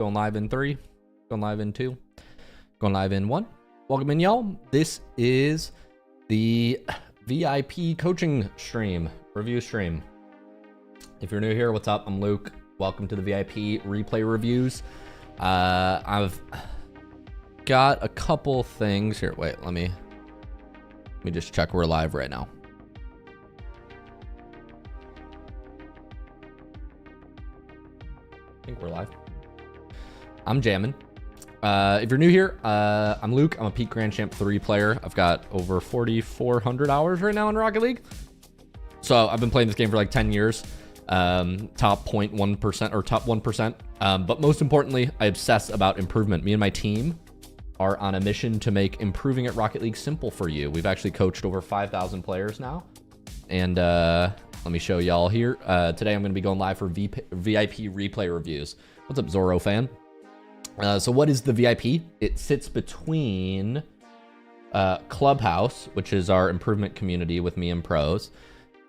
Going live in 3, going live in 2, going live in 1. Welcome in, y'all. This is the VIP coaching stream, review stream. If you're new here, what's up? I'm Luke. Welcome to the VIP replay reviews. I've got a couple things here. Wait, let me just check we're live right now. I think we're live. I'm jamming. If you're new here, I'm Luke. I'm a Peak Grand Champ 3 player. I've got over 4,400 hours right now in Rocket League. So I've been playing this game for like 10 years. Top 0.1% or top 1%. But most importantly, I obsess about improvement. Me and my team are on a mission to make improving at Rocket League simple for you. We've actually coached over 5,000 players now. And let me show y'all here. Today I'm going to be going live for VIP replay reviews. What's up, Zorro fan? So what is the VIP? It sits between Clubhouse, which is our improvement community with me and pros,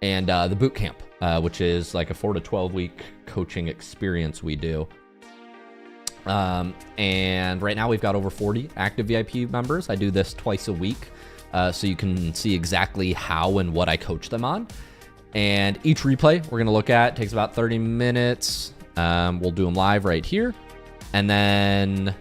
and the Bootcamp, which is like a 4 to 12 week coaching experience we do. And right now we've got over 40 active VIP members. I do this twice a week, so you can see exactly how and what I coach them on. And each replay we're gonna look at takes about 30 minutes. We'll do them live right here. And then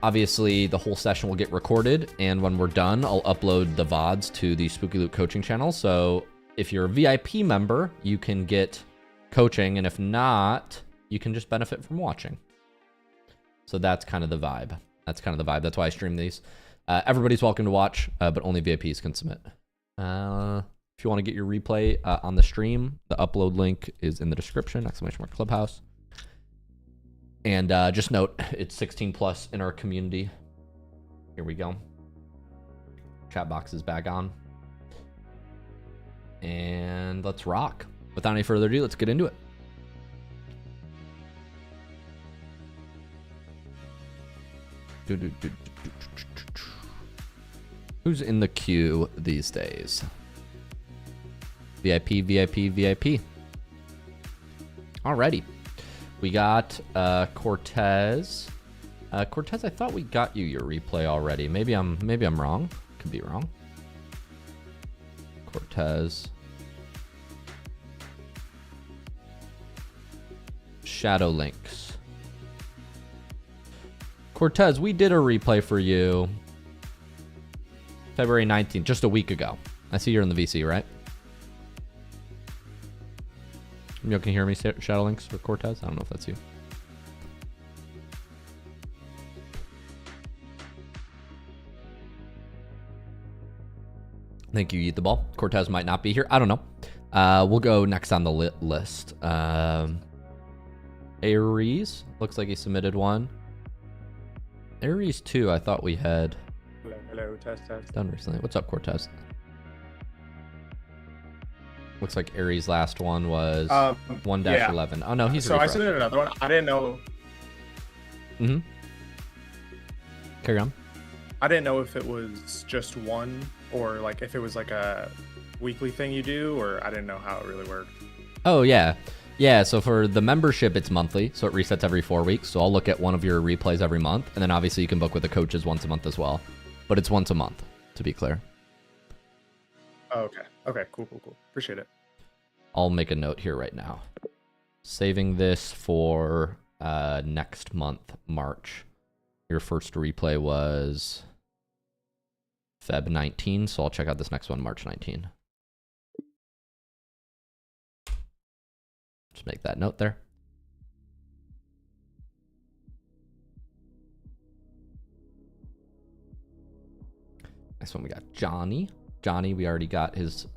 obviously the whole session will get recorded. And when we're done, I'll upload the VODs to the SpookyLuke coaching channel. So if you're a VIP member, you can get coaching. And if not, you can just benefit from watching. So that's kind of the vibe. That's why I stream these. Everybody's welcome to watch, but only VIPs can submit. If you want to get your replay on the stream, the upload link is in the description, !Clubhouse. And just note, it's 16 plus in our community. Here we go. Chat box is back on. And let's rock. Without any further ado, let's get into it. Who's in the queue these days? VIP, VIP, VIP. Alrighty. We got Cortez. Cortez, I thought we got you your replay already. Maybe I'm wrong. Could be wrong. Cortez. Shadow Links. Cortez, we did a replay for you February 19th, just a week ago. I see you're in the VC, right? You can hear me, Shadow Links or Cortez? I don't know if that's you. Thank you, Eat the Ball. Cortez might not be here. I don't know. We'll go next on the list. Aries. Looks like he submitted one. Aries 2, I thought we had hello, test. done recently. What's up, Cortez? Looks like Aries' last one was 1-11. Oh no, he's so refreshed. I submitted another one. I didn't know. Carry on. I didn't know if it was just one or like if it was like a weekly thing you do, or I didn't know how it really worked. Oh yeah. Yeah, so for the membership, it's monthly, so it resets every 4 weeks. So I'll look at one of your replays every month, and then obviously you can book with the coaches once a month as well. But it's once a month, to be clear. Oh, okay. Okay, cool. Appreciate it. I'll make a note here right now. Saving this for next month, March. Your first replay was Feb 19, so I'll check out this next one, March 19. Just make that note there. Next one, we got Johnny. Johnny, we already got his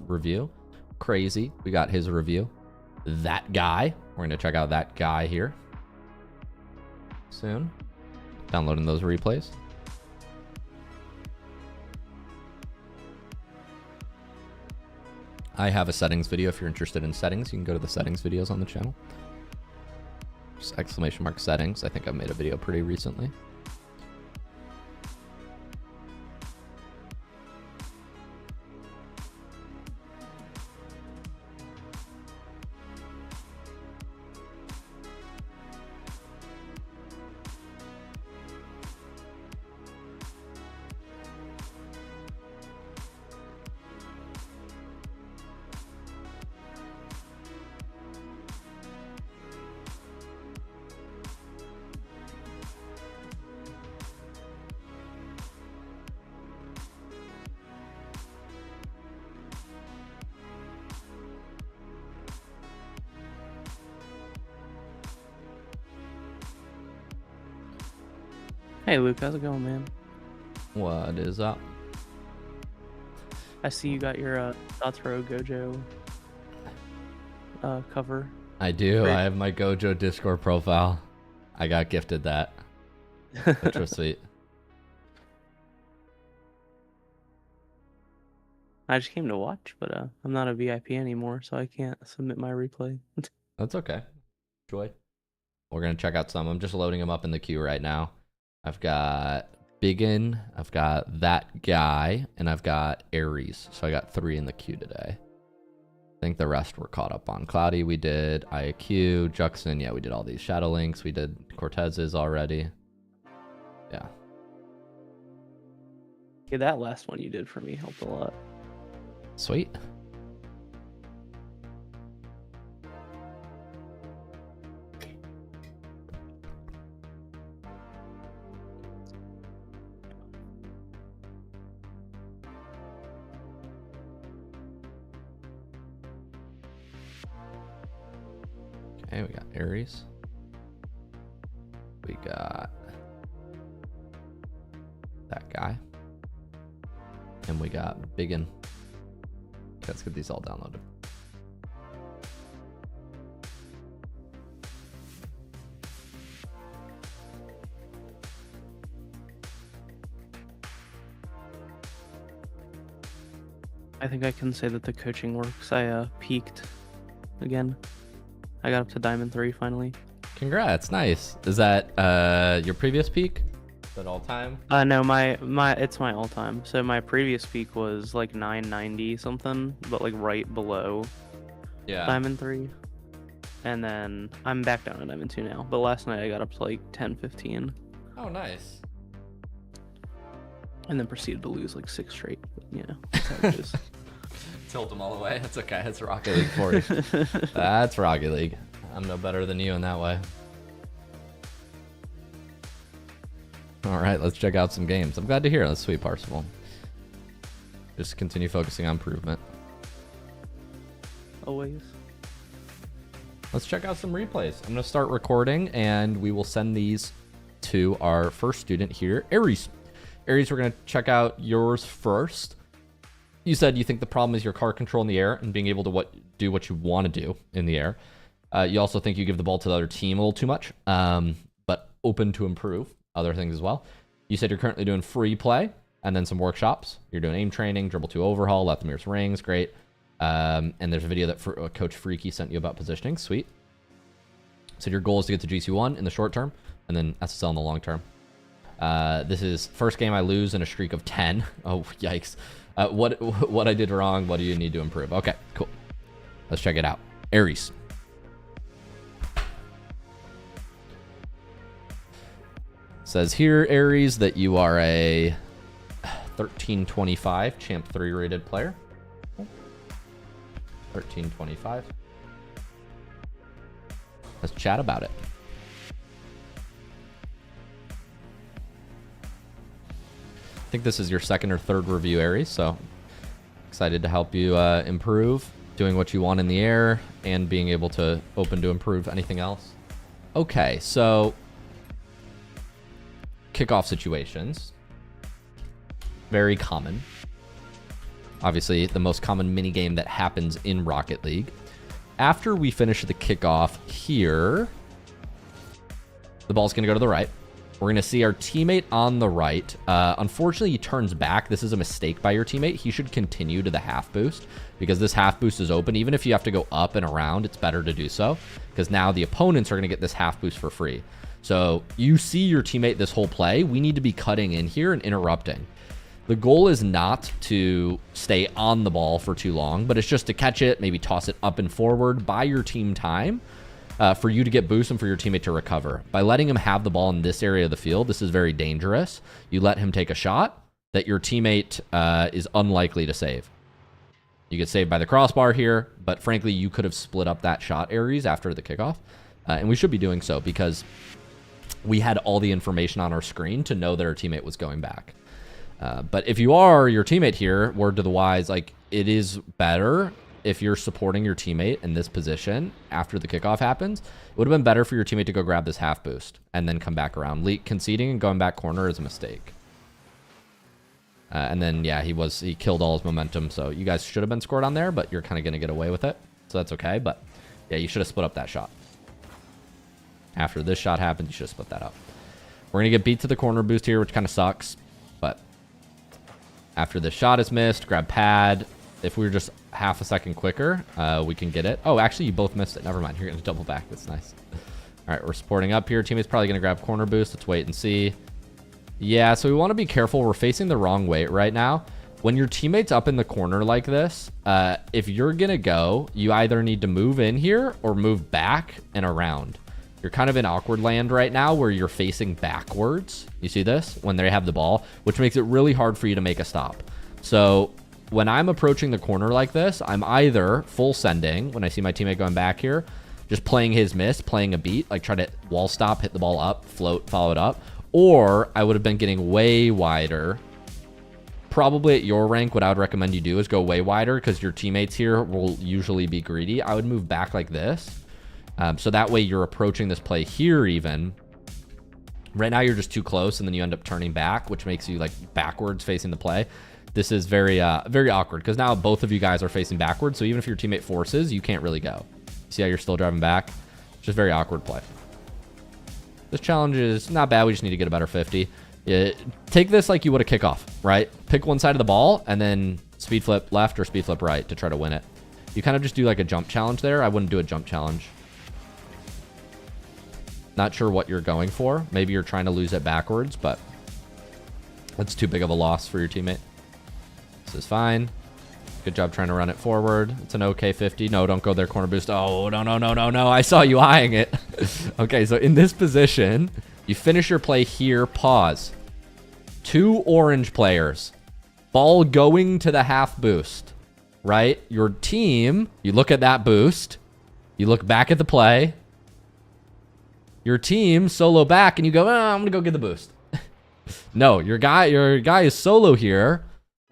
review. Crazy, we got his review. That guy, we're gonna check out that guy here soon. Downloading those replays. I have a settings video. If you're interested in settings, you can go to the settings videos on the channel. Just ! Settings. I think I made a video pretty recently. Hey Luke, how's it going, man? What is up? I see you got your Sataro Gojo cover. I do. Great. I have my Gojo Discord profile. I got gifted that, which was sweet. I just came to watch, but I'm not a VIP anymore, so I can't submit my replay. That's okay. Enjoy. We're going to check out some. I'm just loading them up in the queue right now. I've got Biggin, I've got that guy, and I've got Ares. So I got 3 in the queue today. I think the rest were caught up on. Cloudy, we did. IAQ, Juxon, yeah, we did all these. Shadow Links, we did Cortez's already. Yeah. Yeah, that last one you did for me helped a lot. Sweet. Okay, we got Ares. We got that guy. And we got Biggin. Let's get these all downloaded. I think I can say that the coaching works. I peaked again. I got up to Diamond 3 finally. Congrats, nice. Is that your previous peak? Is that all time? No, it's my all time. So my previous peak was like 990 something, but like right below Diamond 3. And then I'm back down to Diamond 2 now. But last night I got up to like 10-15. Oh, nice. And then proceeded to lose like 6 straight. But, you know, that's how it is. Tilt them all the way. That's okay. That's Rocket League for you. That's Rocket League. I'm no better than you in that way. All right, let's check out some games. I'm glad to hear. That's sweet, Parsifal. Just continue focusing on improvement. Always. Let's check out some replays. I'm going to start recording, and we will send these to our first student here, Ares. Ares, we're going to check out yours first. You said you think the problem is your car control in the air and being able to do what you want to do in the air. You also think you give the ball to the other team a little too much, but open to improve other things as well. You said you're currently doing free play and then some workshops. You're doing aim training, dribble 2 overhaul, Lethamir's rings, great. And there's a video that Coach Freaky sent you about positioning, sweet. So your goal is to get to GC1 in the short term and then SSL in the long term. This is first game I lose in a streak of 10. Oh, yikes. What I did wrong, what do you need to improve? Okay, cool. Let's check it out. Ares. Says here, Ares, that you are a 1325 Champ 3 rated player. 1325. Let's chat about it. I think this is your second or third review, Ares, so excited to help you improve, doing what you want in the air, and being able to open to improve anything else. Okay, so kickoff situations. Very common. Obviously, the most common minigame that happens in Rocket League. After we finish the kickoff here, the ball's going to go to the right. We're going to see our teammate on the right. Unfortunately, he turns back. This is a mistake by your teammate. He should continue to the half boost because this half boost is open. Even if you have to go up and around, it's better to do so because now the opponents are going to get this half boost for free. So you see your teammate this whole play. We need to be cutting in here and interrupting. The goal is not to stay on the ball for too long, but it's just to catch it, maybe toss it up and forward, buy your team time for you to get boost and for your teammate to recover. By letting him have the ball in this area of the field, this is very dangerous. You let him take a shot that your teammate is unlikely to save. You get saved by the crossbar here, but frankly, you could have split up that shot, Ares, after the kickoff. And we should be doing so because we had all the information on our screen to know that our teammate was going back. But if you are your teammate here, word to the wise, like it is better if you're supporting your teammate in this position after the kickoff happens, it would have been better for your teammate to go grab this half boost and then come back around. Conceding and going back corner is a mistake. And then, yeah, he killed all his momentum. So you guys should have been scored on there, but you're kind of going to get away with it. So that's okay. But yeah, you should have split up that shot. After this shot happened, you should have split that up. We're going to get beat to the corner boost here, which kind of sucks. But after this shot is missed, grab pad. If we were just half a second quicker, we can get it. Oh, actually, you both missed it. Never mind. You're going to double back. That's nice. All right, we're supporting up here. Teammate's probably going to grab corner boost. Let's wait and see. Yeah, so we want to be careful. We're facing the wrong way right now. When your teammate's up in the corner like this, if you're going to go, you either need to move in here or move back and around. You're kind of in awkward land right now where you're facing backwards. You see this? When they have the ball, which makes it really hard for you to make a stop. So when I'm approaching the corner like this, I'm either full sending when I see my teammate going back here, just playing his miss, playing a beat, like try to wall stop, hit the ball up, float, follow it up. Or I would have been getting way wider. Probably at your rank, what I would recommend you do is go way wider because your teammates here will usually be greedy. I would move back like this. So that way you're approaching this play here even. Right now you're just too close and then you end up turning back, which makes you like backwards facing the play. This is very awkward because now both of you guys are facing backwards. So even if your teammate forces, you can't really go. See how you're still driving back? Just very awkward play. This challenge is not bad. We just need to get a better 50. Take this like you would a kickoff, right? Pick one side of the ball and then speed flip left or speed flip right to try to win it. You kind of just do like a jump challenge there. I wouldn't do a jump challenge. Not sure what you're going for. Maybe you're trying to lose it backwards, but that's too big of a loss for your teammate. This is fine. Good job trying to run it forward. It's an okay 50. No, don't go there, corner boost. Oh, no. I saw you eyeing it. Okay, so in this position, you finish your play here, pause. 2 orange players. Ball going to the half boost, right? Your team, you look at that boost. You look back at the play. Your team solo back and you go, oh, I'm going to go get the boost. No, your guy is solo here,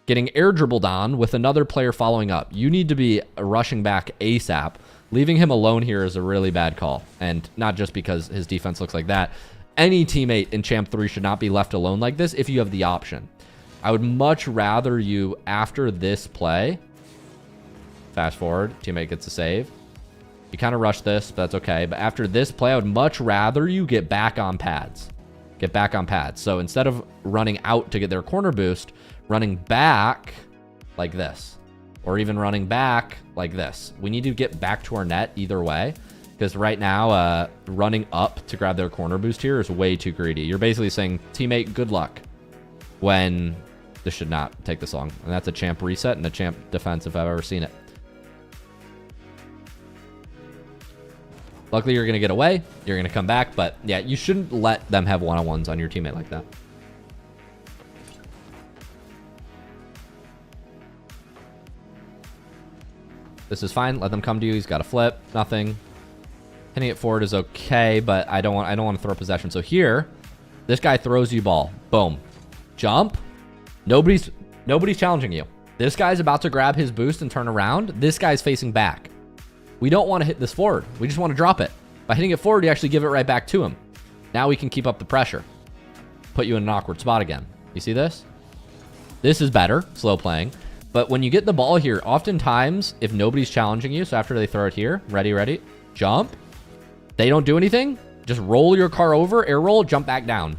getting air dribbled on with another player following up. You need to be rushing back ASAP. Leaving him alone here is a really bad call. And not just because his defense looks like that. Any teammate in Champ 3 should not be left alone like this if you have the option. I would much rather you, after this play, fast forward, teammate gets a save. You kind of rush this, but that's okay. But after this play, I would much rather you get back on pads. Get back on pads. So instead of running out to get their corner boost, running back like this. Or even running back like this. We need to get back to our net either way. Because right now, running up to grab their corner boost here is way too greedy. You're basically saying, teammate, good luck. When this should not take this long. And that's a champ reset and a champ defense if I've ever seen it. Luckily, you're going to get away. You're going to come back. But yeah, you shouldn't let them have one-on-ones on your teammate like that. This is fine. Let them come to you. He's got a flip. Nothing. Hitting it forward is okay, but I don't want to throw possession. So here, this guy throws you ball. Boom. Jump. Nobody's challenging you. This guy's about to grab his boost and turn around. This guy's facing back. We don't want to hit this forward. We just want to drop it. By hitting it forward, you actually give it right back to him. Now we can keep up the pressure. Put you in an awkward spot again. You see this? This is better, slow playing. But when you get the ball here, oftentimes, if nobody's challenging you, so after they throw it here, ready, jump. They don't do anything. Just roll your car over, air roll, jump back down,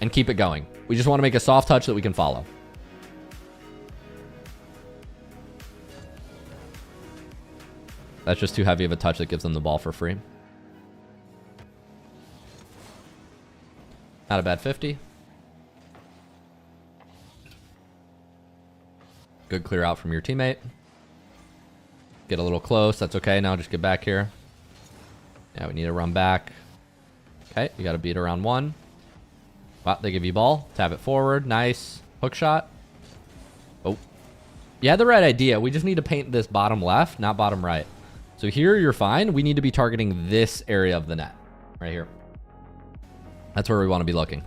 and keep it going. We just want to make a soft touch that we can follow. That's just too heavy of a touch that gives them the ball for free. Not a bad 50. Good clear out from your teammate. Get a little close. That's okay. Now just get back here. Yeah, we need to run back. Okay, you got to beat around 1. Wow, they give you ball. Tap it forward. Nice. Hook shot. Oh. You had the right idea. We just need to paint this bottom left, not bottom right. So here you're fine. We need to be targeting this area of the net. Right here. That's where we want to be looking.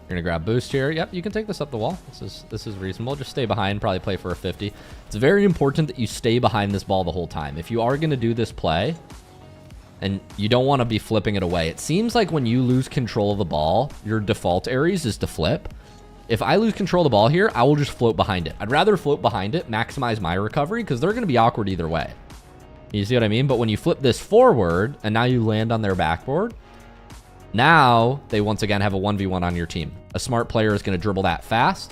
You're gonna grab boost here. Yep, you can take this up the wall. This is reasonable. Just stay behind, probably play for a 50. It's very important that you stay behind this ball the whole time. If you are gonna do this play, and you don't want to be flipping it away. It seems like when you lose control of the ball, your default Aries is to flip. If I lose control of the ball here, I will just float behind it. I'd rather float behind it, maximize my recovery, because they're gonna be awkward either way. You see what I mean? But when you flip this forward, and now you land on their backboard, now they once again have a 1v1 on your team. A smart player is going to dribble that fast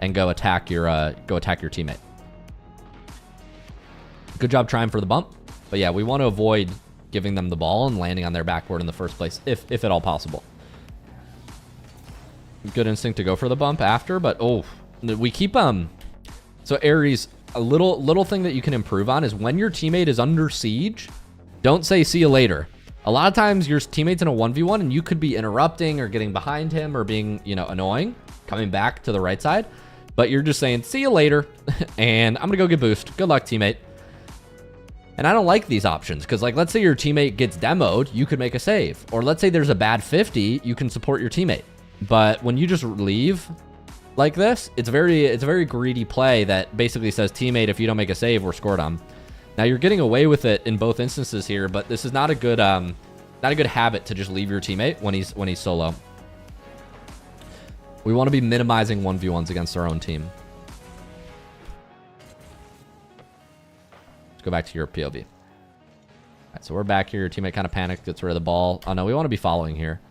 and go attack your teammate. Good job trying for the bump. But yeah, we want to avoid giving them the ball and landing on their backboard in the first place, if at all possible. Good instinct to go for the bump after, but we keep so Aries, a little thing that you can improve on is when your teammate is under siege, don't say see you later. A lot of times your teammate's in a 1v1 and you could be interrupting or getting behind him or being, annoying, coming back to the right side. But you're just saying, see you later, and I'm gonna go get boost. Good luck, teammate. And I don't like these options because, like, let's say your teammate gets demoed, you could make a save. Or let's say there's a bad 50, you can support your teammate. But when you just leave like this, it's a very greedy play that basically says, teammate, if you don't make a save, we're scored on. Now you're getting away with it in both instances here, but this is not a good habit to just leave your teammate when he's solo. We want to be minimizing 1v1s against our own team. Let's go back to your POV. All right, so we're back here. Your teammate kind of panicked, gets rid of the ball. Oh no, we want to be following here.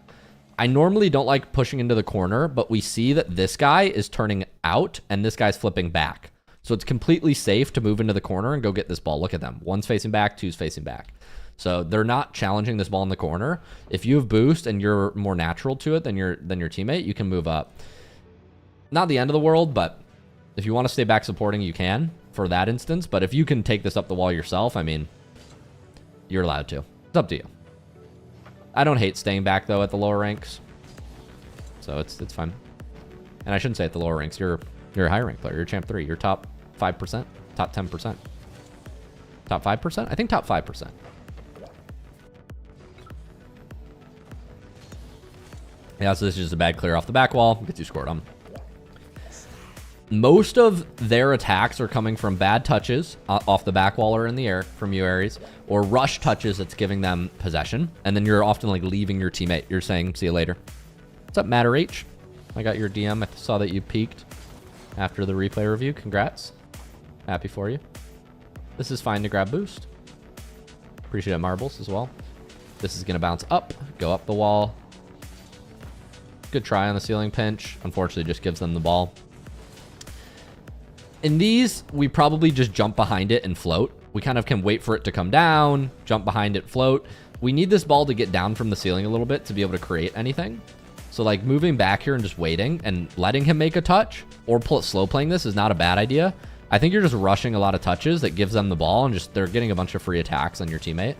I normally don't like pushing into the corner, but we see that this guy is turning out and this guy's flipping back. So it's completely safe to move into the corner and go get this ball. Look at them. One's facing back, two's facing back. So they're not challenging this ball in the corner. If you have boost and you're more natural to it than your teammate, you can move up. Not the end of the world, but if you want to stay back supporting, you can for that instance. But if you can take this up the wall yourself, I mean, you're allowed to. It's up to you. I don't hate staying back, though, at the lower ranks. So it's fine. And I shouldn't say at the lower ranks. You're a high rank player. You're champ 3. You're top 5%, top 10%. Top 5%? I think top 5%. Yeah, so this is just a bad clear off the back wall. Gets you scored on. Most of their attacks are coming from bad touches off the back wall or in the air from you, Aries, or rush touches that's giving them possession. And then you're often like leaving your teammate. You're saying, see you later. What's up, Matter H? I got your DM. I saw that you peaked after the replay review. Congrats. Happy for you. This is fine to grab boost. Appreciate marbles as well. This is going to bounce up, go up the wall. Good try on the ceiling pinch. Unfortunately, just gives them the ball. In these, we probably just jump behind it and float. We kind of can wait for it to come down, jump behind it, float. We need this ball to get down from the ceiling a little bit to be able to create anything. So like moving back here and just waiting and letting him make a touch or slow playing this is not a bad idea. I think you're just rushing a lot of touches that gives them the ball and just they're getting a bunch of free attacks on your teammate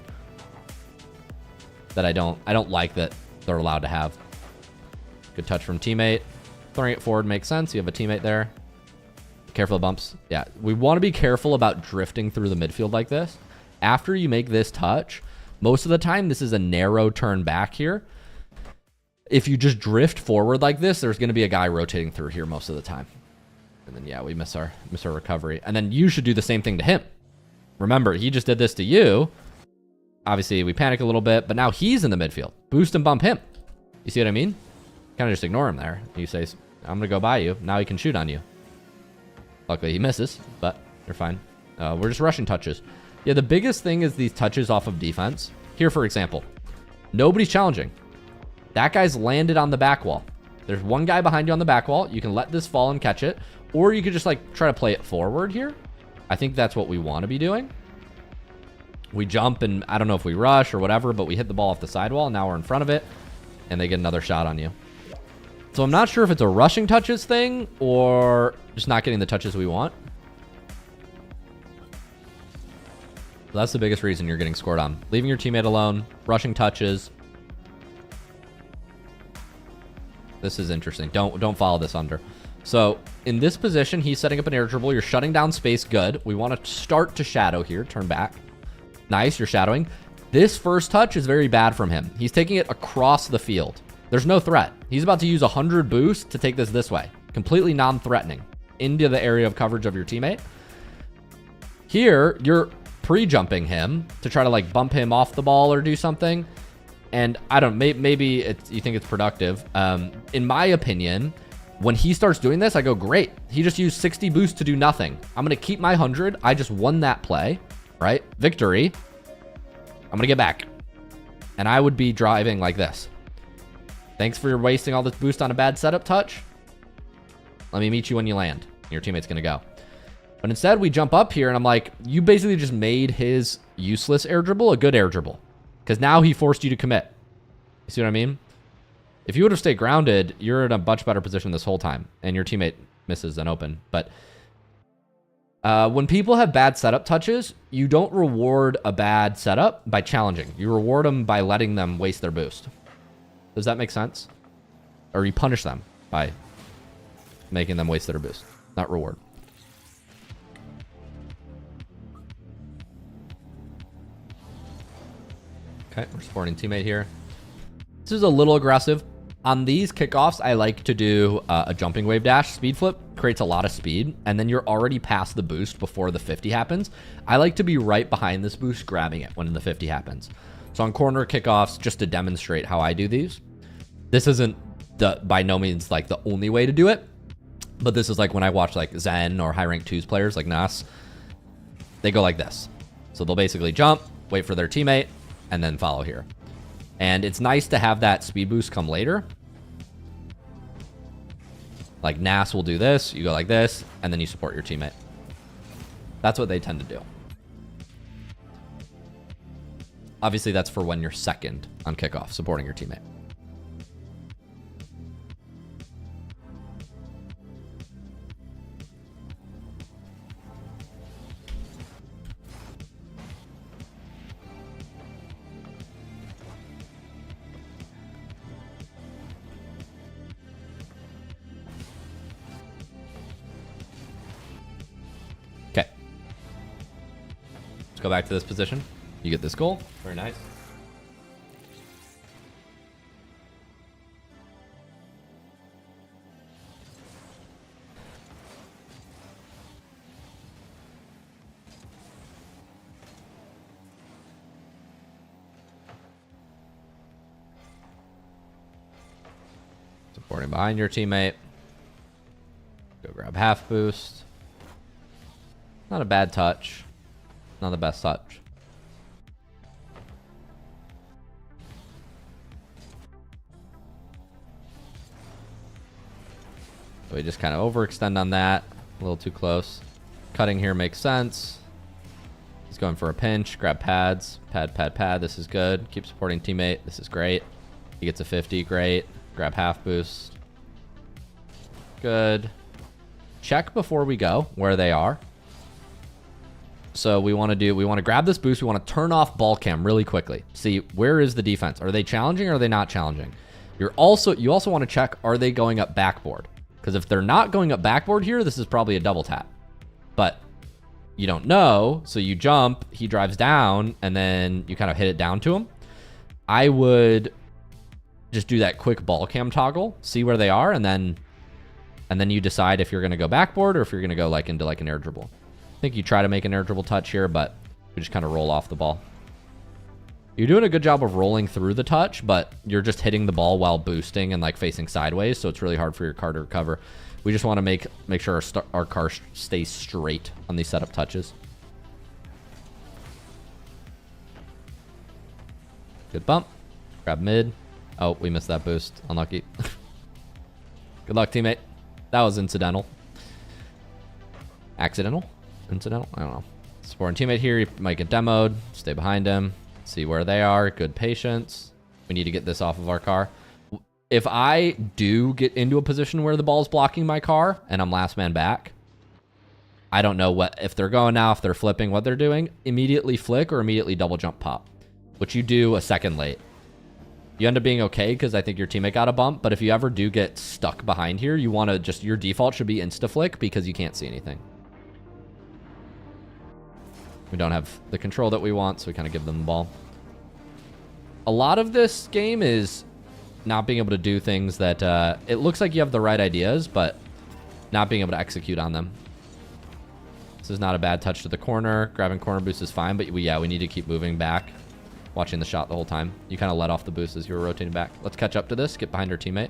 that I don't like that they're allowed to have. Good touch from teammate. Throwing it forward makes sense. You have a teammate there. Careful of bumps. Yeah, we want to be careful about drifting through the midfield like this. After you make this touch, most of the time this is a narrow turn back here. If you just drift forward like this, there's going to be a guy rotating through here most of the time. And then, yeah, we miss our recovery. And then you should do the same thing to him. Remember, he just did this to you. Obviously, we panic a little bit, but now he's in the midfield. Boost and bump him. You see what I mean? Kind of just ignore him there. You say, I'm going to go by you. Now he can shoot on you. Luckily, he misses, but you're fine. We're just rushing touches. Yeah, the biggest thing is these touches off of defense. Here, for example, nobody's challenging. That guy's landed on the back wall. There's one guy behind you on the back wall. You can let this fall and catch it, or you could just like try to play it forward here. I think that's what we want to be doing. We jump and I don't know if we rush or whatever, but we hit the ball off the sidewall. Now we're in front of it and they get another shot on you. So I'm not sure if it's a rushing touches thing or just not getting the touches we want. So that's the biggest reason you're getting scored on. Leaving your teammate alone, rushing touches. This is interesting. Don't follow this under. So in this position, he's setting up an air dribble. You're shutting down space. Good. We want to start to shadow here. Turn back. Nice. You're shadowing. This first touch is very bad from him. He's taking it across the field. There's no threat. He's about to use 100 boost to take this way. Completely non-threatening into the area of coverage of your teammate. Here, you're pre-jumping him to try to like bump him off the ball or do something. And I don't, maybe you think it's productive. In my opinion, when he starts doing this, I go, great. He just used 60 boost to do nothing. I'm going to keep my 100. I just won that play, right? Victory. I'm going to get back. And I would be driving like this. Thanks for wasting all this boost on a bad setup touch. Let me meet you when you land. Your teammate's going to go. But instead, we jump up here, and I'm like, you basically just made his useless air dribble a good air dribble. Because now he forced you to commit. You see what I mean? If you would have stayed grounded, you're in a much better position this whole time. And your teammate misses an open. But when people have bad setup touches, you don't reward a bad setup by challenging. You reward them by letting them waste their boost. Does that make sense? Or you punish them by making them waste their boost, not reward. Okay, we're supporting teammate here. This is a little aggressive. On these kickoffs, I like to do a jumping wave dash. Speed flip creates a lot of speed, and then you're already past the boost before the 50 happens. I like to be right behind this boost, grabbing it when the 50 happens. So on corner kickoffs, just to demonstrate how I do these. This isn't by no means like the only way to do it, but this is like when I watch like Zen or high rank 2s players like Nas, they go like this. So they'll basically jump, wait for their teammate, and then follow here. And it's nice to have that speed boost come later. Like Nas will do this, you go like this, and then you support your teammate. That's what they tend to do. Obviously, that's for when you're second on kickoff, supporting your teammate. Okay. Let's go back to this position. You get this goal. Very nice. Supporting behind your teammate. Go grab half boost. Not a bad touch. Not the best touch. So we just kind of overextend on that. A little too close. Cutting here makes sense. He's going for a pinch. Grab pads. Pad, pad, pad. This is good. Keep supporting teammate. This is great. He gets a 50. Great. Grab half boost. Good. Check before we go where they are. So we want to grab this boost. We want to turn off ball cam really quickly. See, where is the defense? Are they challenging or are they not challenging? You also want to check, are they going up backboard? Because if they're not going up backboard here, this is probably a double tap. But you don't know, so you jump, he drives down, and then you kind of hit it down to him. I would just do that quick ball cam toggle, see where they are, and then you decide if you're going to go backboard or if you're going to go like into like an air dribble. I think you try to make an air dribble touch here, but we just kind of roll off the ball. You're doing a good job of rolling through the touch, but you're just hitting the ball while boosting and like facing sideways, so it's really hard for your car to recover. We just want to make sure our car stays straight on these setup touches. Good bump. Grab mid. Oh, we missed that boost. Unlucky. Good luck, teammate. That was incidental. Accidental? Incidental? I don't know. Supporting teammate here. You might get demoed. Stay behind him. See where they are. Good patience. We need to get this off of our car. If I do get into a position where the ball's blocking my car and I'm last man back, I don't know if they're going now, if they're flipping, what they're doing. Immediately flick or immediately double jump pop, which you do a second late. You end up being okay because I think your teammate got a bump, but if you ever do get stuck behind here, you want to just, your default should be insta flick because you can't see anything. We don't have the control that we want, so we kind of give them the ball. A lot of this game is not being able to do things that it looks like you have the right ideas, but not being able to execute on them. This is not a bad touch to the corner. Grabbing corner boost is fine, but we need to keep moving back, watching the shot the whole time. You kind of let off the boost as you were rotating back. Let's catch up to this. Get behind our teammate.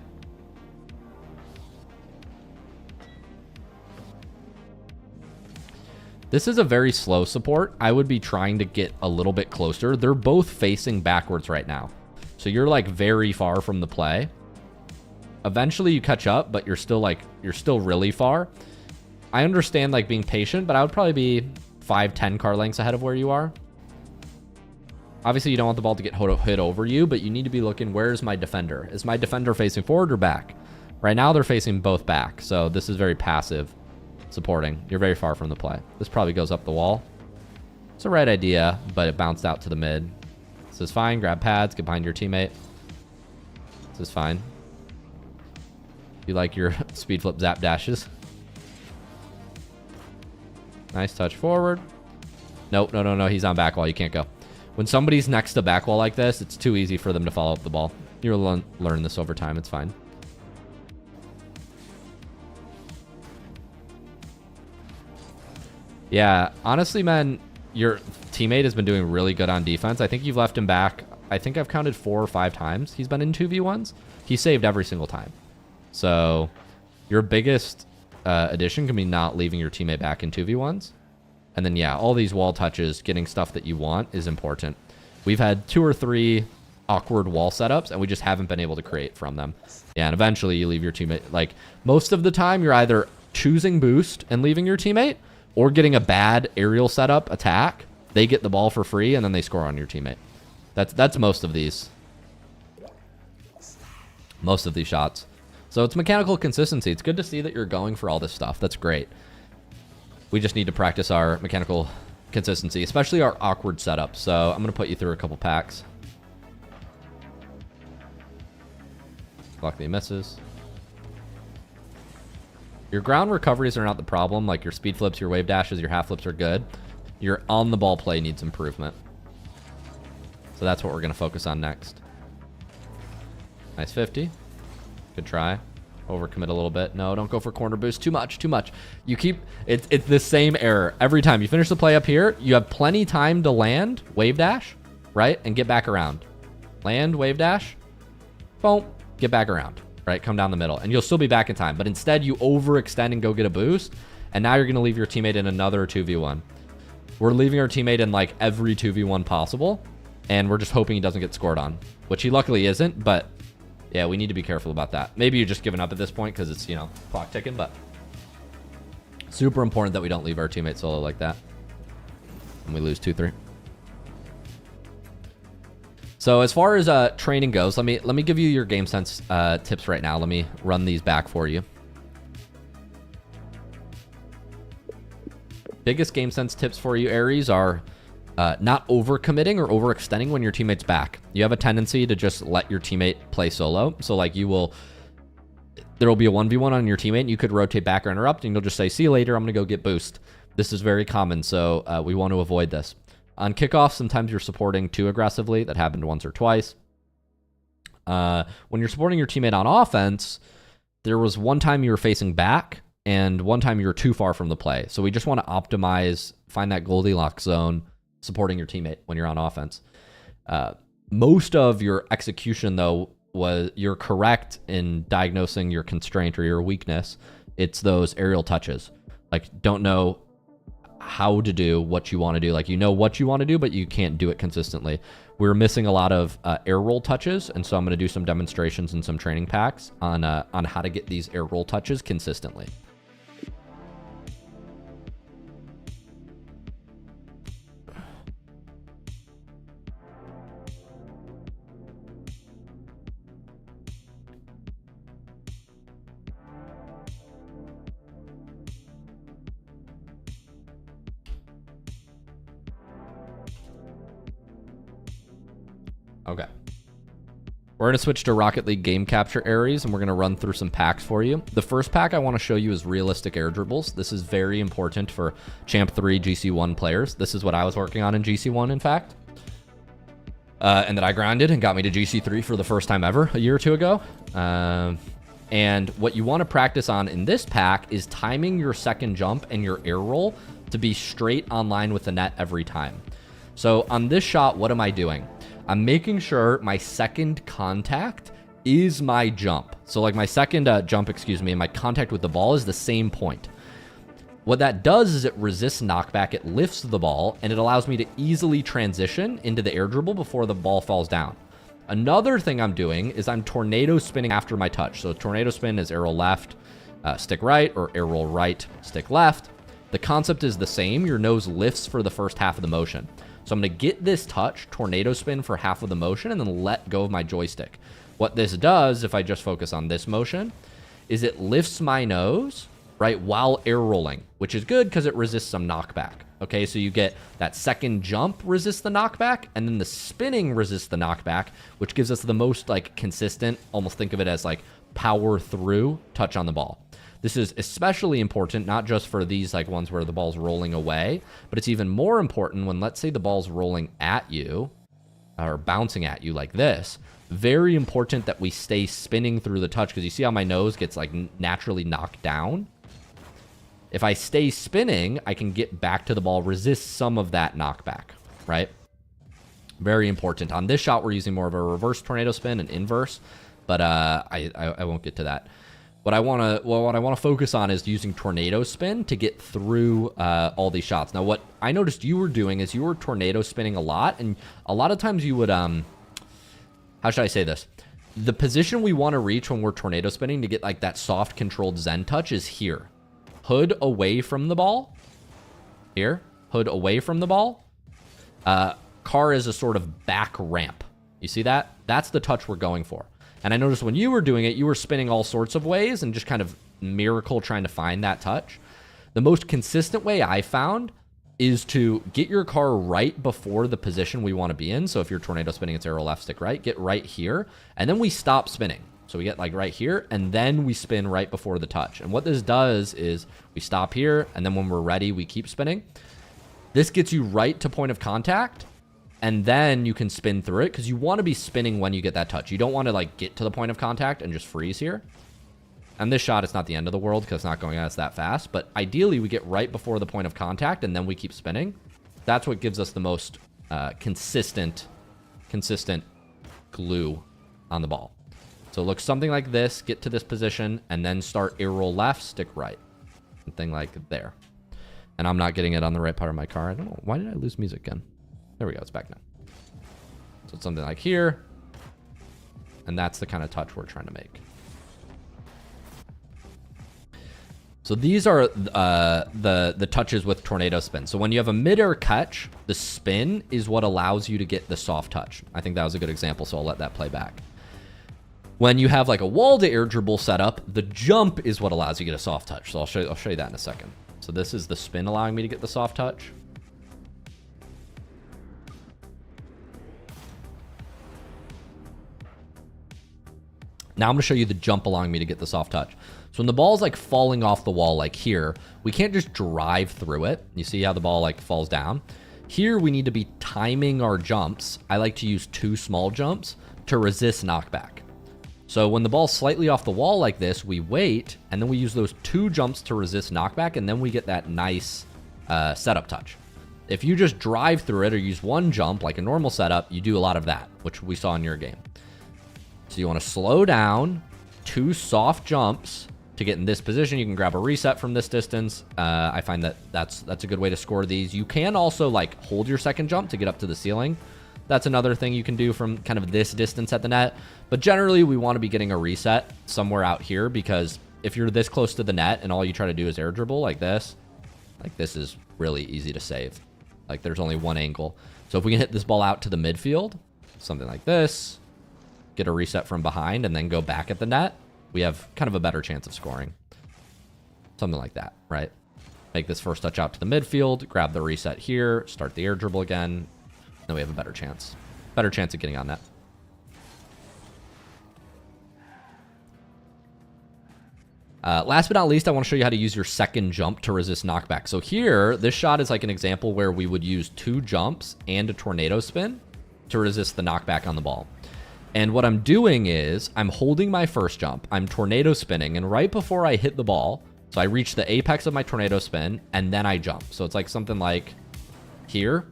This is a very slow support. I would be trying to get a little bit closer. They're both facing backwards right now. So you're like very far from the play. Eventually you catch up, but you're still really far. I understand like being patient, but I would probably be 5-10 car lengths ahead of where you are. Obviously you don't want the ball to get hit over you, but you need to be looking, where's my defender? Is my defender facing forward or back? Right now they're facing both back. So this is very passive supporting. You're very far from the play. This probably goes up the wall. It's the right idea, but it bounced out to the mid. This is fine. Grab pads, get behind your teammate. This is fine. You like your speed flip zap dashes. Nice touch forward. Nope, no. He's on back wall. You can't go. When somebody's next to back wall like this, it's too easy for them to follow up the ball. You'll learn this over time. It's fine. Yeah, honestly, man, your teammate has been doing really good on defense. I think you've left him back. I think I've counted 4 or 5 times he's been in 2v1s. He saved every single time. So your biggest addition can be not leaving your teammate back in 2v1s. And then, yeah, all these wall touches, getting stuff that you want is important. We've had 2 or 3 awkward wall setups, and we just haven't been able to create from them. Yeah, and eventually you leave your teammate. Like, most of the time, you're either choosing boost and leaving your teammate, or getting a bad aerial setup attack. They get the ball for free, and then they score on your teammate. That's most of these. Most of these shots. So it's mechanical consistency. It's good to see that you're going for all this stuff. That's great. We just need to practice our mechanical consistency, especially our awkward setup. So I'm going to put you through a couple packs. Luckily misses. Your ground recoveries are not the problem. Like your speed flips, your wave dashes, your half flips are good. Your on the ball play needs improvement. So that's what we're going to focus on next. Nice 50. Good try. Overcommit a little bit. No, don't go for corner boost. Too much. You keep... It's the same error. Every time you finish the play up here, you have plenty time to land, wave dash, right? And get back around. Land, wave dash. Boom. Get back around. Right? Come down the middle. And you'll still be back in time. But instead, you overextend and go get a boost. And now you're going to leave your teammate in another 2v1. We're leaving our teammate in like every 2v1 possible. And we're just hoping he doesn't get scored on. Which he luckily isn't, but... yeah, we need to be careful about that. Maybe you're just giving up at this point because it's, you know, clock ticking, but super important that we don't leave our teammate solo like that. And we lose 2-3. So as far as training goes, let me give you your game sense tips right now. Let me run these back for you. Biggest game sense tips for you, Aries, are not overcommitting or overextending when your teammate's back. You have a tendency to just let your teammate play solo. So like there will be a 1v1 on your teammate and you could rotate back or interrupt and you'll just say, see you later, I'm going to go get boost. This is very common, so we want to avoid this. On kickoff, sometimes you're supporting too aggressively. That happened once or twice. When you're supporting your teammate on offense, there was one time you were facing back and one time you were too far from the play. So we just want to optimize, find that Goldilocks zone, supporting your teammate when you're on offense. Most of your execution, though, was you're correct in diagnosing your constraint or your weakness. It's those aerial touches. Like, don't know how to do what you want to do. Like, you know what you want to do, but you can't do it consistently. We're missing a lot of air roll touches, and so I'm going to do some demonstrations and some training packs on how to get these air roll touches consistently. Okay. We're going to switch to Rocket League game capture Aries, and we're going to run through some packs for you. The first pack I want to show you is realistic air dribbles. This is very important for Champ 3 GC1 players. This is what I was working on in GC1, in fact. and that I grinded and got me to GC3 for the first time ever a year or two ago. And what you want to practice on in this pack is timing your second jump and your air roll to be straight on line with the net every time. So on this shot, what am I doing? I'm making sure my second contact is my jump. So like my second jump, and my contact with the ball is the same point. What that does is it resists knockback, it lifts the ball, and it allows me to easily transition into the air dribble before the ball falls down. Another thing I'm doing is I'm tornado spinning after my touch. So tornado spin is air roll left, stick right, or air roll right, stick left. The concept is the same. Your nose lifts for the first half of the motion. So I'm going to get this touch, tornado spin for half of the motion, and then let go of my joystick. What this does, if I just focus on this motion, is it lifts my nose, right, while air rolling, which is good because it resists some knockback. Okay, so you get that second jump resists the knockback, and then the spinning resists the knockback, which gives us the most like consistent, almost think of it as like power through touch on the ball. This is especially important, not just for these like ones where the ball's rolling away, but it's even more important when, let's say, the ball's rolling at you or bouncing at you like this. Very important that we stay spinning through the touch, because you see how my nose gets like naturally knocked down? If I stay spinning, I can get back to the ball, resist some of that knockback, right? Very important. On this shot, we're using more of a reverse tornado spin, an inverse, but I won't get to that. What I want to focus on is using tornado spin to get through all these shots. Now, what I noticed you were doing is you were tornado spinning a lot, and a lot of times you would, how should I say this? The position we want to reach when we're tornado spinning to get like that soft controlled Zen touch is here. Hood away from the ball. Here. Hood away from the ball. Car is a sort of back ramp. You see that? That's the touch we're going for. And I noticed when you were doing it, you were spinning all sorts of ways and just kind of miracle trying to find that touch. The most consistent way I found is to get your car right before the position we want to be in. So if you're tornado spinning, it's arrow left, stick right. Get right here. And then we stop spinning. So we get like right here, and then we spin right before the touch. And what this does is we stop here, and then when we're ready, we keep spinning. This gets you right to point of contact, and then you can spin through it, because you want to be spinning when you get that touch. You don't want to like get to the point of contact and just freeze here. And this shot, it's not the end of the world because it's not going at us that fast, but ideally we get right before the point of contact, and then we keep spinning. That's what gives us the most consistent glue on the ball. So it looks something like this, get to this position, and then start air roll left, stick right. Something like there. And I'm not getting it on the right part of my car. I don't know. Why did I lose music again? There we go. It's back now. So it's something like here. And that's the kind of touch we're trying to make. So these are the touches with tornado spin. So when you have a mid-air catch, the spin is what allows you to get the soft touch. I think that was a good example, so I'll let that play back. When you have like a wall to air dribble setup, the jump is what allows you to get a soft touch. So I'll show you that in a second. So this is the spin allowing me to get the soft touch. Now I'm going to show you the jump allowing me to get the soft touch. So when the ball's like falling off the wall like here, we can't just drive through it. You see how the ball like falls down? Here we need to be timing our jumps. I like to use 2 small jumps to resist knockback. So when the ball's slightly off the wall like this, we wait, and then we use those 2 jumps to resist knockback, and then we get that nice setup touch. If you just drive through it or use 1 jump like a normal setup, you do a lot of that, which we saw in your game. So you want to slow down, 2 soft jumps to get in this position. You can grab a reset from this distance. I find that that's a good way to score these. You can also like hold your second jump to get up to the ceiling. That's another thing you can do from kind of this distance at the net. But generally, we want to be getting a reset somewhere out here, because if you're this close to the net and all you try to do is air dribble like this is really easy to save. Like there's only 1 angle. So if we can hit this ball out to the midfield, something like this, get a reset from behind, and then go back at the net, we have kind of a better chance of scoring. Something like that, right? Make this first touch out to the midfield, grab the reset here, start the air dribble again. Then we have a better chance. Better chance of getting on net. Last but not least, I want to show you how to use your second jump to resist knockback. So here, this shot is like an example where we would use 2 jumps and a tornado spin to resist the knockback on the ball. And what I'm doing is I'm holding my first jump, I'm tornado spinning, and right before I hit the ball, so I reach the apex of my tornado spin, and then I jump. So it's like something like here.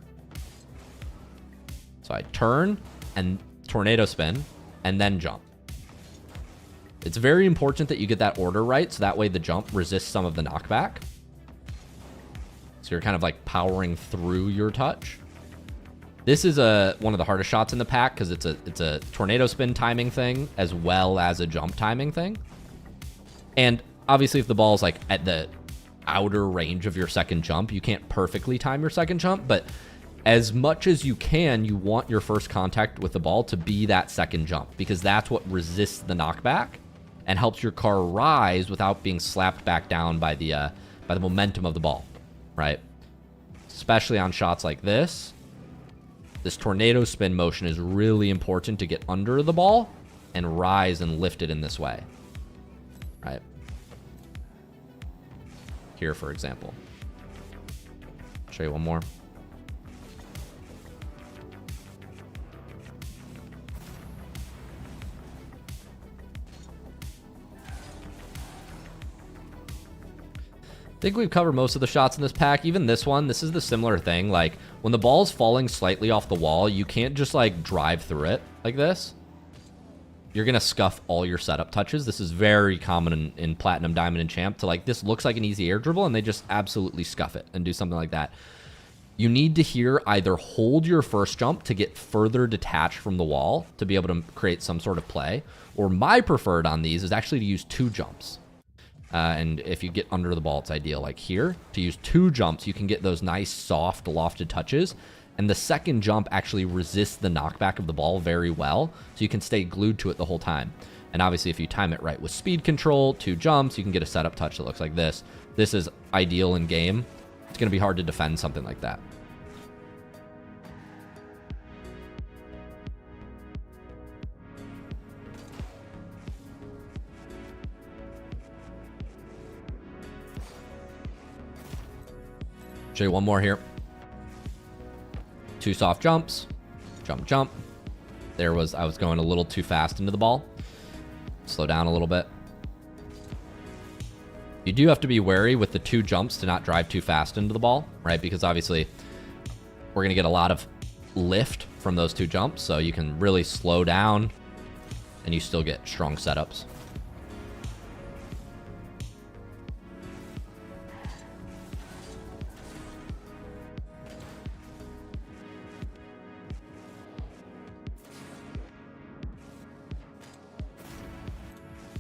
So I turn and tornado spin, and then jump. It's very important that you get that order right, so that way the jump resists some of the knockback. So you're kind of like powering through your touch. This is one of the hardest shots in the pack because it's a tornado spin timing thing as well as a jump timing thing. And obviously if the ball is like at the outer range of your second jump, you can't perfectly time your second jump, but as much as you can, you want your first contact with the ball to be that second jump because that's what resists the knockback and helps your car rise without being slapped back down by the momentum of the ball, right? Especially on shots like this. This tornado spin motion is really important to get under the ball and rise and lift it in this way, right? Here, for example. I'll show you one more. I think we've covered most of the shots in this pack. Even this one, this is the similar thing. Like when the ball's falling slightly off the wall, you can't just like drive through it like this. You're going to scuff all your setup touches. This is very common in Platinum, Diamond, and Champ to like, this looks like an easy air dribble and they just absolutely scuff it and do something like that. You need to here either hold your first jump to get further detached from the wall to be able to create some sort of play, or my preferred on these is actually to use 2 jumps. And if you get under the ball, it's ideal. Like here, to use 2 jumps, you can get those nice, soft, lofted touches. And the second jump actually resists the knockback of the ball very well, so you can stay glued to it the whole time. And obviously, if you time it right with speed control, 2 jumps, you can get a setup touch that looks like this. This is ideal in game. It's going to be hard to defend something like that. Show you one more here. 2 soft jumps. Jump, jump. I was going a little too fast into the ball. Slow down a little bit. You do have to be wary with the 2 jumps to not drive too fast into the ball, right? Because obviously we're going to get a lot of lift from those 2 jumps. So you can really slow down and you still get strong setups.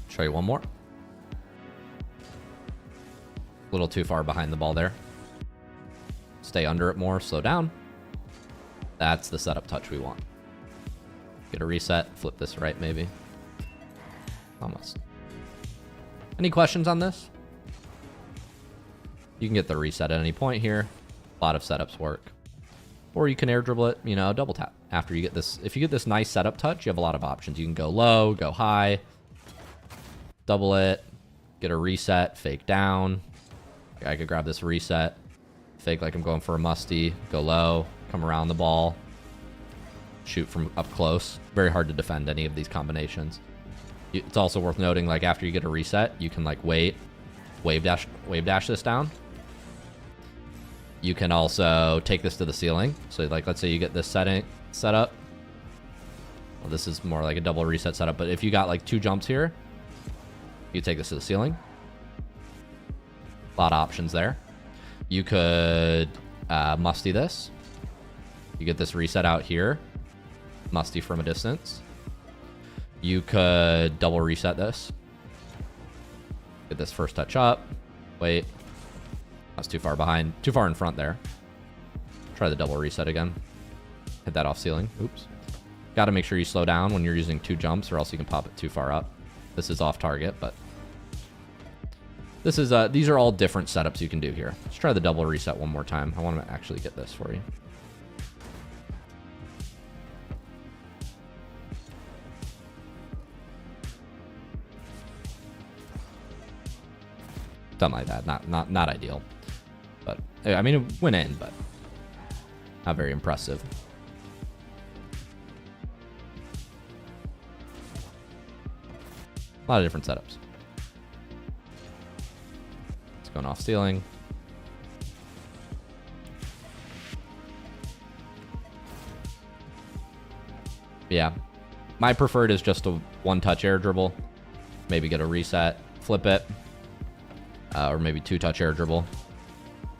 Show you one more. A little too far behind the ball there. Stay under it more, slow down. That's the setup touch we want. Get a reset, flip this right maybe. Almost. Any questions on this? You can get the reset at any point here. A lot of setups work. Or you can air dribble it, you know, double tap. After you get this, if you get this nice setup touch, you have a lot of options. You can go low, go high. Double it, get a reset, fake down. I could grab this reset, fake like I'm going for a musty, go low, come around the ball, shoot from up close. Very hard to defend any of these combinations. It's also worth noting, like after you get a reset, you can like wave dash this down. You can also take this to the ceiling. So like, let's say you get this set up. Well, this is more like a double reset setup, but if you got like 2 jumps here, you take this to the ceiling. A lot of options there. You could musty this. You get this reset out here. Musty from a distance. You could double reset this. Get this first touch up. Wait. That's too far behind. Too far in front there. Try the double reset again. Hit that off ceiling. Oops. Got to make sure you slow down when you're using 2 jumps or else you can pop it too far up. This is off target, but this is these are all different setups you can do here. Let's try the double reset one more time. I want to actually get this for you. Something like that. Not ideal. But I mean, it went in, but not very impressive. A lot of different setups. It's going off ceiling. Yeah. My preferred is just a one-touch air dribble. Maybe get a reset, flip it. Or maybe two-touch air dribble.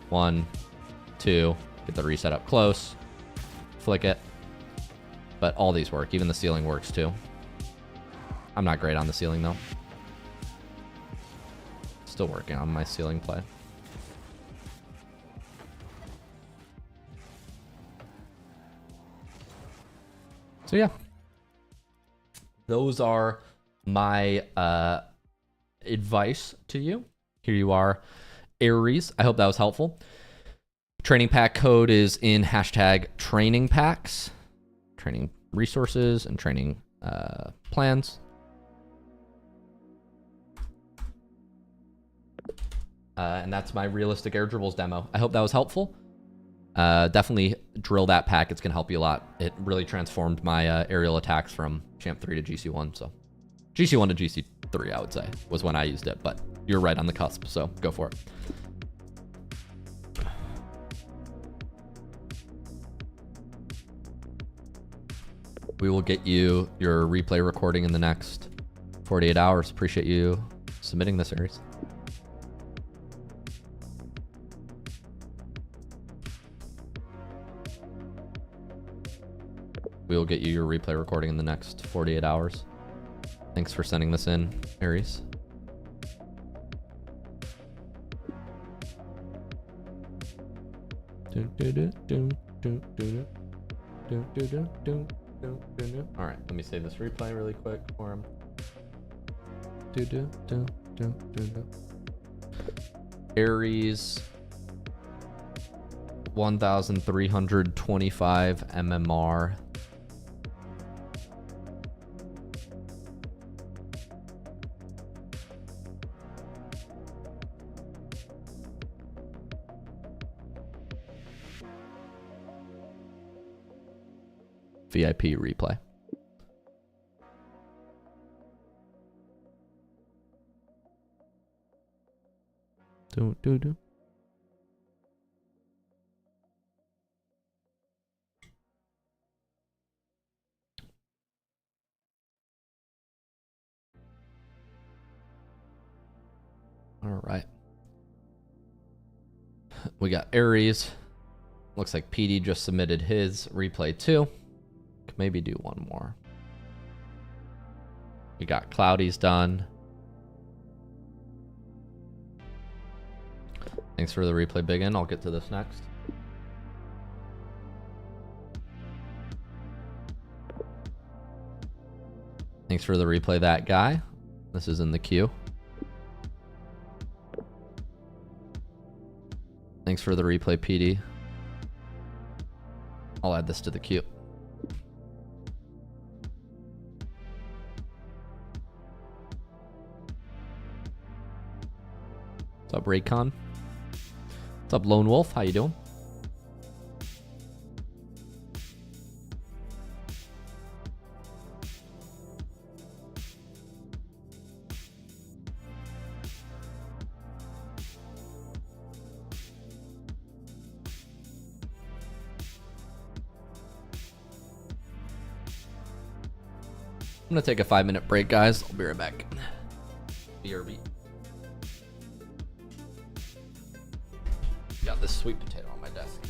1, 2, get the reset up close. Flick it. But all these work. Even the ceiling works too. I'm not great on the ceiling though. Still working on my ceiling play. So yeah. Those are my advice to you. Here you are, Aries. I hope that was helpful. Training pack code is in hashtag training packs, training resources, and training plans. And that's my realistic air dribbles demo. I hope that was helpful. Definitely drill that pack. It's going to help you a lot. It really transformed my aerial attacks from Champ 3 to GC1. So GC1 to GC3, I would say, was when I used it. But you're right on the cusp, so go for it. We will get you your replay recording in the next 48 hours. Appreciate you submitting this, Aries. We will get you your replay recording in the next 48 hours. Thanks for sending this in, Aries. All right, let me save this replay really quick for him. Aries 1325 MMR. VIP replay. Do. All right. We got Aries. Looks like PD just submitted his replay too. Could maybe do one more. We got Cloudy's done. Thanks for the replay, Biggin. I'll get to this next. Thanks for the replay, that guy. This is in the queue. Thanks for the replay, PD. I'll add this to the queue. What's up, Raycon? What's up, Lone Wolf? How you doing? I'm gonna take a 5-minute break, guys. I'll be right back. BRB. Got this sweet potato on my desk.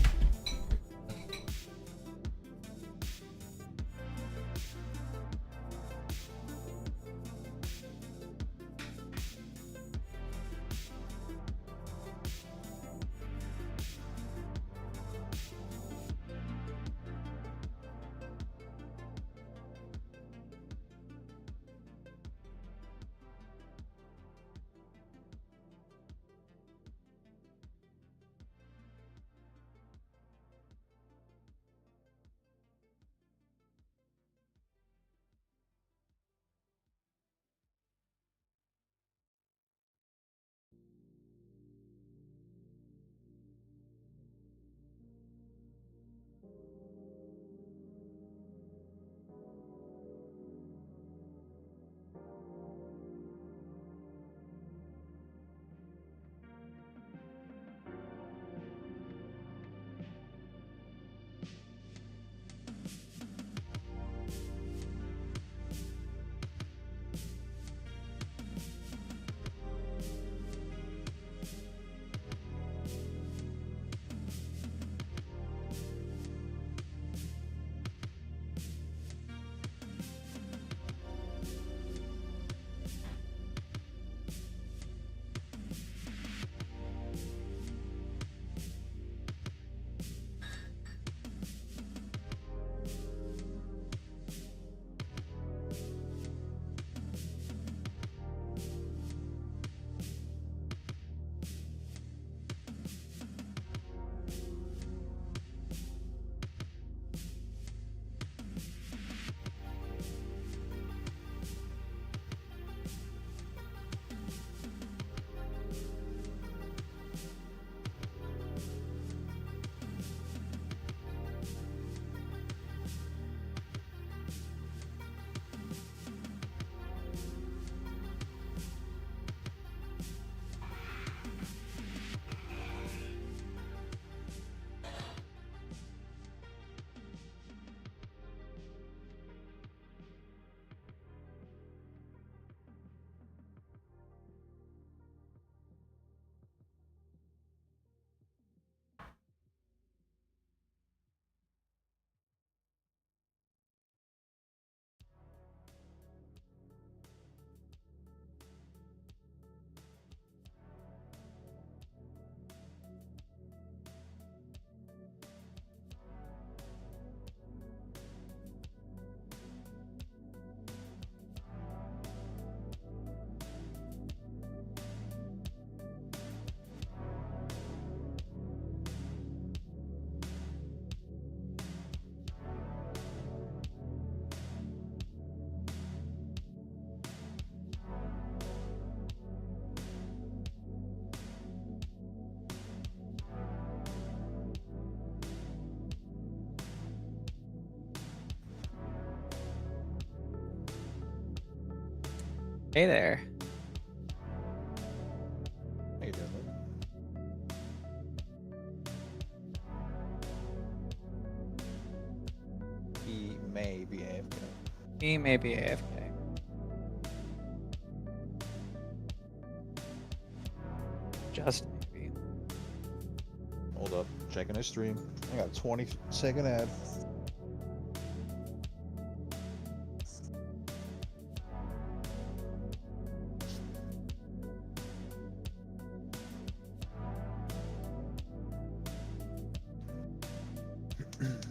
Hey there. How you doing, Luke? He may be AFK. He may be AFK. Just maybe. Hold up, checking his stream. I got a 20-second ad.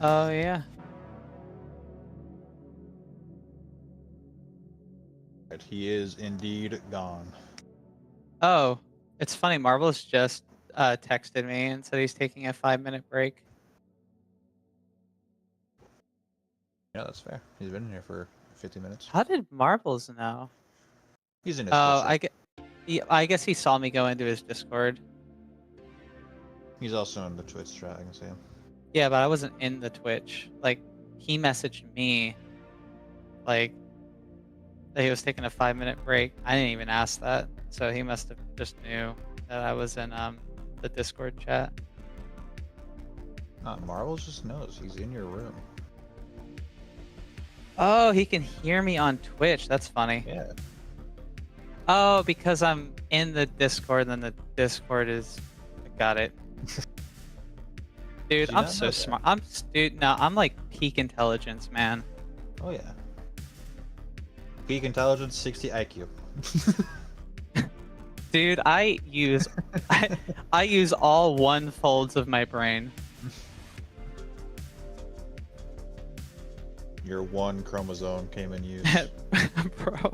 Oh yeah. He is indeed gone. Oh, it's funny. Marvel's just texted me and said he's taking a 5-minute break. Yeah, that's fair. He's been in here for 50 minutes. How did Marbles know? He's in his Oh, Discord. I guess he saw me go into his Discord. He's also in the Twitch chat. I can see him. Yeah, but I wasn't in the Twitch. Like, he messaged me, like, that he was taking a 5-minute break. I didn't even ask that, so he must have just knew that I was in the Discord chat. Marvel's just knows he's in your room. Oh, he can hear me on Twitch. That's funny. Yeah. Oh, because I'm in the Discord, then the Discord is. Got it. Dude, I'm so smart. I'm like peak intelligence, man. Oh yeah. Peak intelligence, 60 IQ. Dude, I use I use all 1/4 of my brain. Your one chromosome came in use. Bro.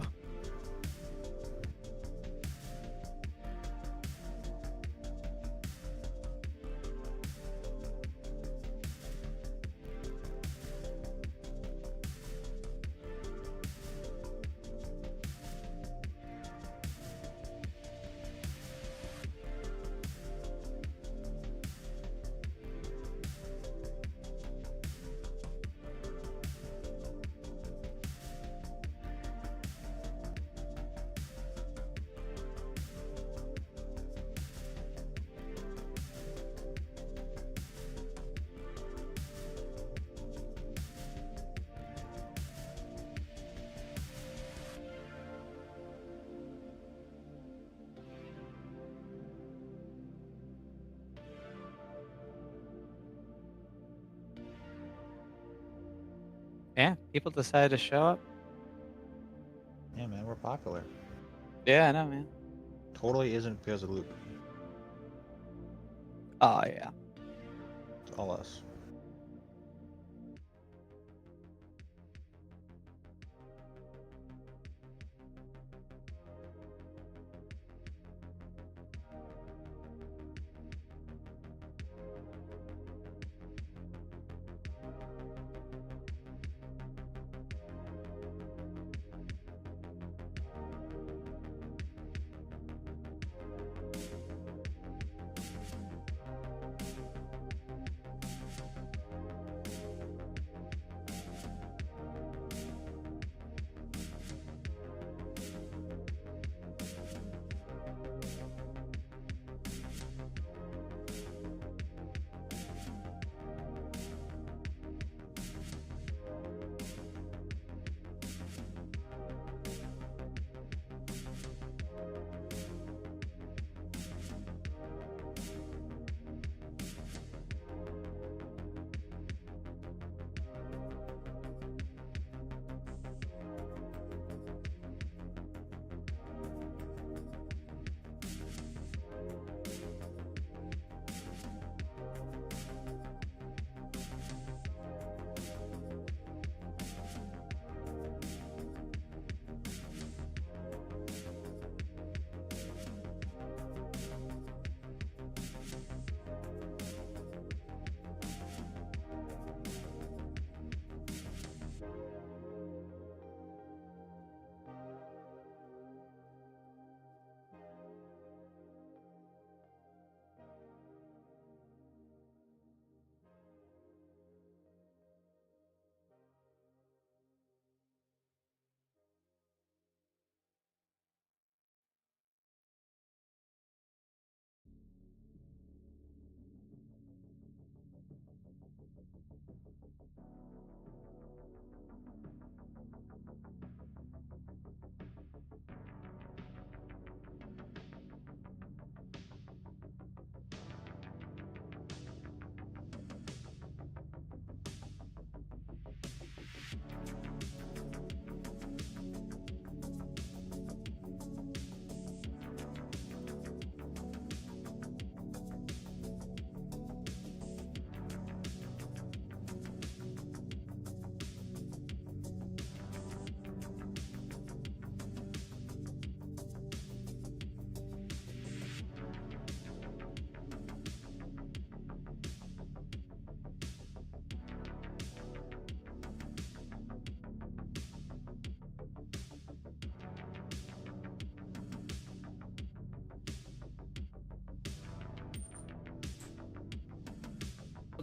Yeah, people decided to show up. Yeah, man, we're popular. Yeah, I know, man. Totally isn't because of Luke. Oh, yeah. It's all us.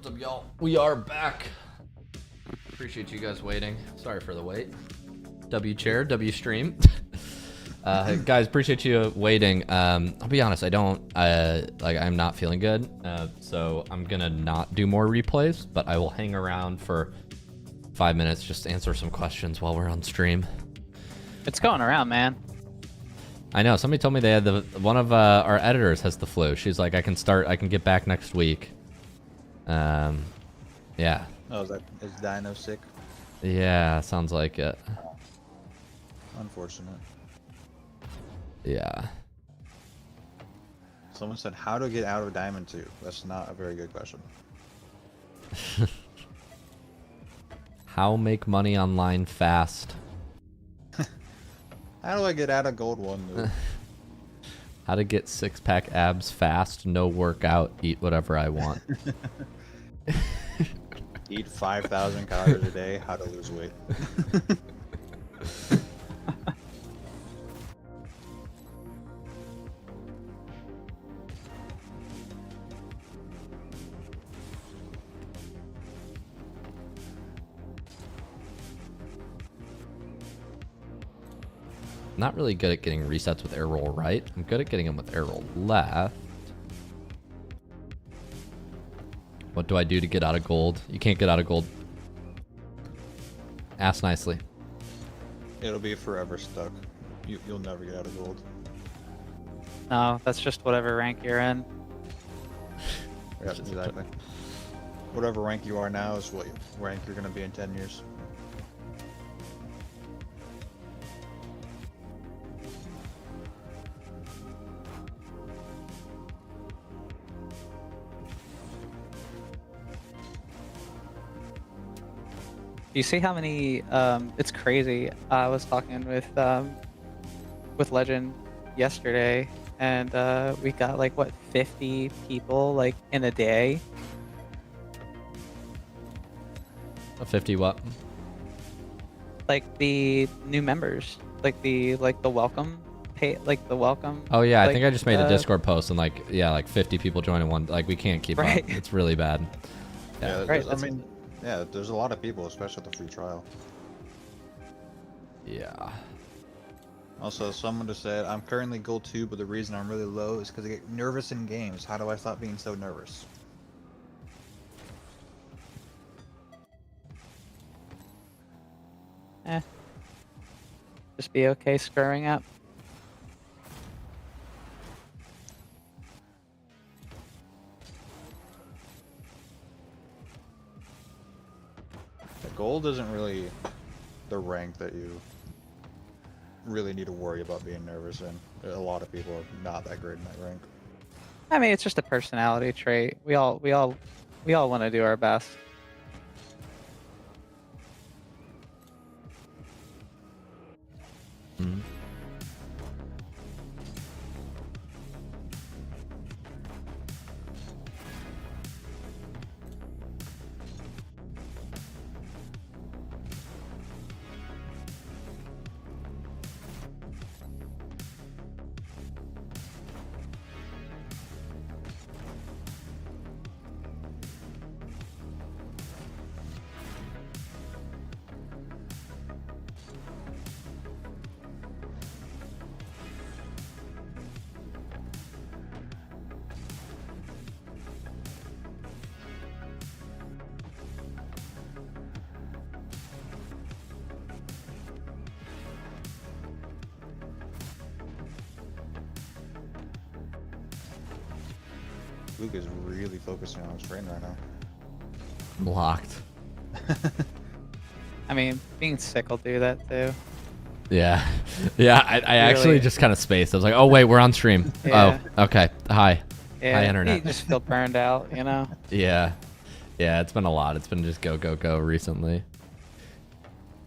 What's up, y'all? We are back. Appreciate you guys waiting. Sorry for the wait. W chair, W stream. Guys, appreciate you waiting. I'll be honest, I'm not feeling good. So I'm gonna not do more replays, but I will hang around for 5 minutes, just answer some questions while we're on stream. It's going around, man. I know. Somebody told me they had one of our editors has the flu. She's like, I can get back next week. Yeah. Oh, is Dino sick? Yeah, sounds like it. Unfortunate. Yeah. Someone said, how to get out of Diamond 2? That's not a very good question. How make money online fast? How do I get out of Gold 1, dude? How to get six-pack abs fast, no workout, eat whatever I want. Eat 5,000 calories a day, how to lose weight. Not really good at getting resets with air roll right. I'm good at getting them with air roll left. What do I do to get out of gold? You can't get out of gold. Ask nicely. It'll be forever stuck. You'll never get out of gold. No, that's just whatever rank you're in. Yeah, exactly. Whatever rank you are now is what rank you're going to be in 10 years. You see how many? It's crazy. I was talking with Legend yesterday, and we got like what 50 people like in a day. 50 what? Like the new members, like the welcome pay, like the welcome. Oh yeah, like, I think I just made a Discord post and like 50 people joining one. Like we can't keep up. It's really bad. Yeah, right. I mean. Yeah, there's a lot of people, especially with the free trial. Yeah. Also, someone just said, I'm currently gold 2, but the reason I'm really low is because I get nervous in games. How do I stop being so nervous? Just be okay screwing up. Gold isn't really the rank that you really need to worry about being nervous in. A lot of people are not that great in that rank. I mean, it's just a personality trait. We all want to do our best. Mm-hmm. Luke is really focusing on his train right now. I'm locked. I mean, being sick will do that too. Yeah. Yeah, I actually just kind of spaced. I was like, oh wait, we're on stream. Yeah. Oh, okay. Hi. Yeah, Hi, internet. you just feel burned out, you know? Yeah. Yeah, it's been a lot. It's been just go, go, go recently.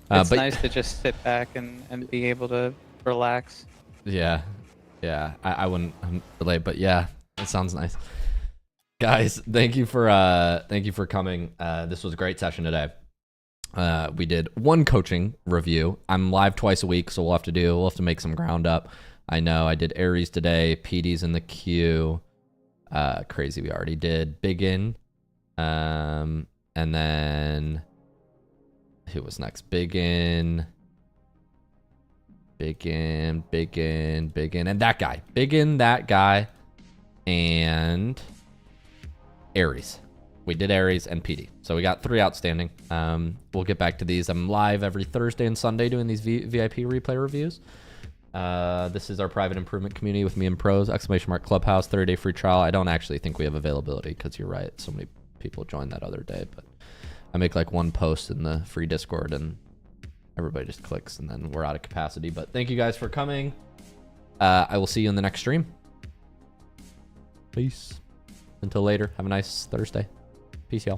It's but nice to just sit back and be able to relax. Yeah. Yeah. I wouldn't relate, but yeah, it sounds nice. Guys, thank you for coming. This was a great session today. We did one coaching review. I'm live twice a week, so we'll have to make some ground up. I know I did Aries today, PD's in the queue. Crazy we already did. Biggin. And then who was next? Biggin, and that guy. Biggin, that guy, and Aries. We did Aries and PD. So we got 3 outstanding. We'll get back to these. I'm live every Thursday and Sunday doing these VIP replay reviews. This is our private improvement community with me and pros, !Clubhouse, 30-day free trial. I don't actually think we have availability because you're right. So many people joined that other day, but I make like one post in the free Discord and everybody just clicks and then we're out of capacity. But thank you guys for coming. I will see you in the next stream. Peace. Until later, have a nice Thursday. Peace, y'all.